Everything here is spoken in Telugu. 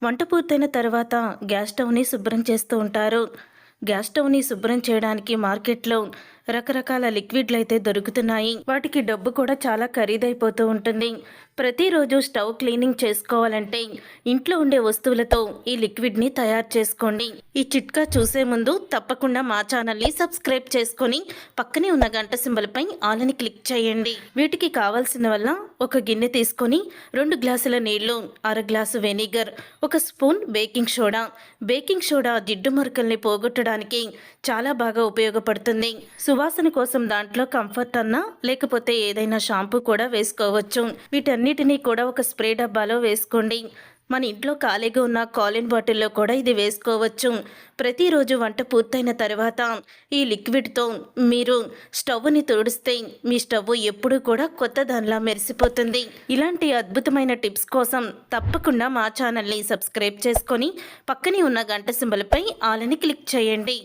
వంట పూర్తయిన తర్వాత గ్యాస్ స్టవ్ని శుభ్రం చేస్తూ ఉంటారు. గ్యాస్ స్టవ్ని శుభ్రం చేయడానికి మార్కెట్లో రకరకాల లిక్విడ్లు అయితే దొరుకుతున్నాయి. వాటికి డబ్బు కూడా చాలా ఖరీదైపోతూ ఉంటుంది. ప్రతిరోజు స్టవ్ క్లీనింగ్ చేసుకోవాలంటే ఇంట్లో ఉండే వస్తువులతో ఈ లిక్విడ్ని తయారు చేసుకోండి. ఈ చిట్కా చూసే ముందు తప్పకుండా మా ఛానల్ని సబ్స్క్రైబ్ చేసుకొని పక్కనే ఉన్న గంట సింబల్పై ఆల్ అని క్లిక్ చేయండి. వీటికి కావాల్సిన వల్ల ఒక గిన్నె తీసుకొని 2 గ్లాసుల నీళ్లు, అర glass vinegar, 1 spoon baking soda జిడ్డు మరకల్ని పోగొట్టడానికి చాలా బాగా ఉపయోగపడుతుంది. సువాసన కోసం దాంట్లో కంఫర్ట్ అన్నా లేకపోతే ఏదైనా షాంపూ కూడా వేసుకోవచ్చు. వీటన్నిటినీ కూడా ఒక స్ప్రే డబ్బాలో వేసుకోండి. మన ఇంట్లో ఖాళీగా ఉన్న కాలిన్ బాటిల్లో కూడా ఇది వేసుకోవచ్చు. ప్రతిరోజు వంట పూర్తయిన తర్వాత ఈ లిక్విడ్తో మీరు స్టవ్ని తుడిస్తే మీ స్టవ్ ఎప్పుడూ కూడా కొత్త దానిలా మెరిసిపోతుంది. ఇలాంటి అద్భుతమైన టిప్స్ కోసం తప్పకుండా మా ఛానల్ని సబ్స్క్రైబ్ చేసుకొని పక్కనే ఉన్న గంట సింబల్పై ఆల్ అని క్లిక్ చేయండి.